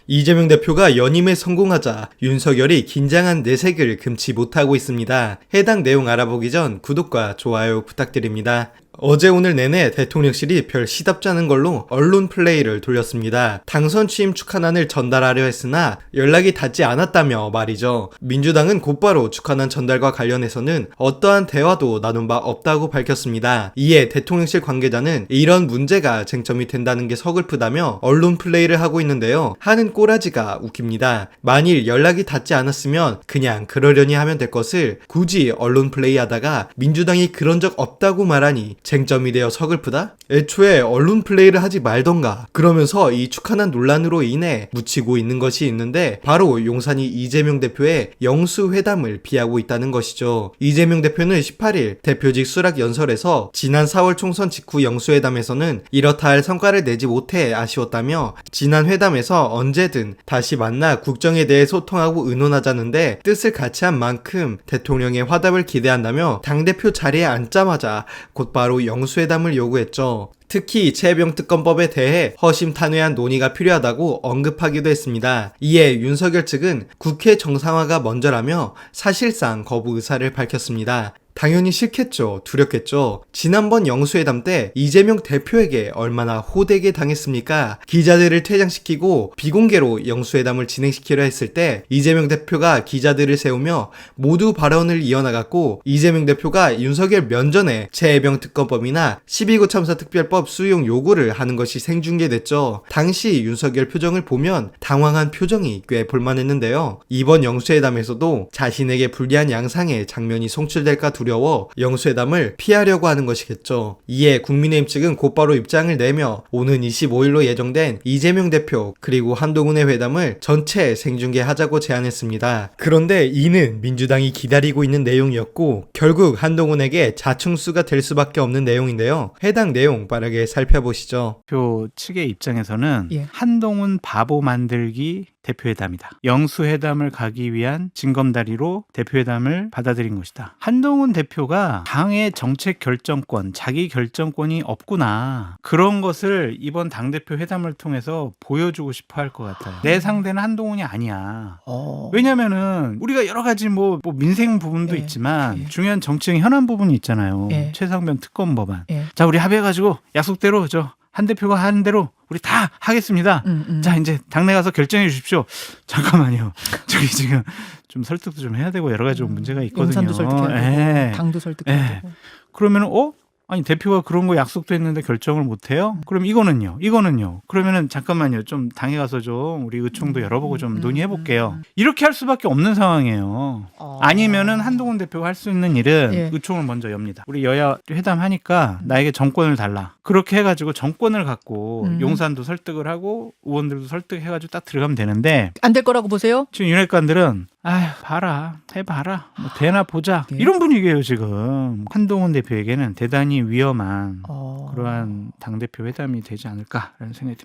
이재명 대표가 연임에 성공하자 윤석열이 긴장한 내색을 금치 못하고 있습니다. 해당 내용 알아보기 전 구독과 좋아요 부탁드립니다. 어제 오늘 내내 대통령실이 별 시답지 않은 걸로 언론 플레이를 돌렸습니다. 당선 취임 축하난을 전달하려 했으나 연락이 닿지 않았다며 말이죠. 민주당은 곧바로 축하난 전달과 관련해서는 어떠한 대화도 나눈 바 없다고 밝혔습니다. 이에 대통령실 관계자는 이런 문제가 쟁점이 된다는 게 서글프다며 언론 플레이를 하고 있는데요. 하는 꼬라지가 웃깁니다. 만일 연락이 닿지 않았으면 그냥 그러려니 하면 될 것을 굳이 언론 플레이하다가 민주당이 그런 적 없다고 말하니 쟁점이 되어 서글프다? 애초에 언론 플레이를 하지 말던가. 그러면서 이 축하난 논란으로 인해 묻히고 있는 것이 있는데 바로 용산이 이재명 대표의 영수회담을 비하고 있다는 것이죠. 이재명 대표는 18일 대표직 수락연설에서 지난 4월 총선 직후 영수회담에서는 이렇다 할 성과를 내지 못해 아쉬웠다며 지난 회담에서 언제든 다시 만나 국정에 대해 소통하고 의논하자는데 뜻을 같이 한 만큼 대통령의 화답을 기대한다며 당대표 자리에 앉자마자 곧바로 영수회담을 요구했죠. 특히 최혜병특검법에 대해 허심탄회한 논의가 필요하다고 언급하기도 했습니다. 이에 윤석열 측은 국회 정상화가 먼저라며 사실상 거부 의사를 밝혔습니다. 당연히 싫겠죠. 두렵겠죠. 지난번 영수회담 때 이재명 대표에게 얼마나 호되게 당했습니까? 기자들을 퇴장시키고 비공개로 영수회담을 진행시키려 했을 때 이재명 대표가 기자들을 세우며 모두 발언을 이어나갔고 이재명 대표가 윤석열 면전에 최혜병 특검법이나 12구 참사 특별법 수용 요구를 하는 것이 생중계됐죠. 당시 윤석열 표정을 보면 당황한 표정이 꽤 볼만했는데요. 이번 영수회담에서도 자신에게 불리한 양상의 장면이 송출될까 두려워 영수회담을 피하려고 하는 것이겠죠. 이에 국민의힘 측은 곧바로 입장을 내며 오는 25일로 예정된 이재명 대표 그리고 한동훈의 회담을 전체 생중계하자고 제안했습니다. 그런데 이는 민주당이 기다리고 있는 내용이었고 결국 한동훈에게 자충수가 될 수밖에 없는 내용인데요. 해당 내용 빠르게 살펴보시죠. 대표 측의 입장에서는 한동훈 바보 만들기 대표회담이다. 영수회담을 가기 위한 징검다리로 대표회담을 받아들인 것이다. 한동훈 대표가 당의 정책 결정권, 자기 결정권이 없구나. 그런 것을 이번 당대표 회담을 통해서 보여주고 싶어 할 것 같아요. 내 상대는 한동훈이 아니야. 왜냐면은 우리가 여러 가지 뭐 민생 부분도 있지만 중요한 정치적 현안 부분이 있잖아요. 최상병 특검 법안. 자, 우리 합의해가지고 약속대로 한 대표가 하는 대로 우리 다 하겠습니다. 자, 이제 당내 가서 결정해 주십시오. 잠깐만요. 저기 지금 좀 설득도 좀 해야 되고 여러 가지 좀 문제가 있거든요. 용산도 설득해야 되고 당도 설득해야 되고. 그러면은 아니 대표가 그런 거 약속도 했는데 결정을 못 해요? 그럼 이거는요. 그러면은 잠깐만요. 좀 당에 가서 좀 우리 의총도 열어보고 좀 논의해 볼게요. 이렇게 할 수밖에 없는 상황이에요. 아니면은 한동훈 대표가 할 수 있는 일은 의총을 먼저 엽니다. 우리 여야 회담하니까 나에게 정권을 달라. 그렇게 해가지고 정권을 갖고 용산도 설득을 하고 의원들도 설득해가지고 딱 들어가면 되는데 안 될 거라고 보세요? 지금 윤핵관들은 봐라 해봐라 뭐 되나 보자 이런 분위기예요. 지금 한동훈 대표에게는 대단히 위험한 그러한 당대표 회담이 되지 않을까라는 생각이 듭니다.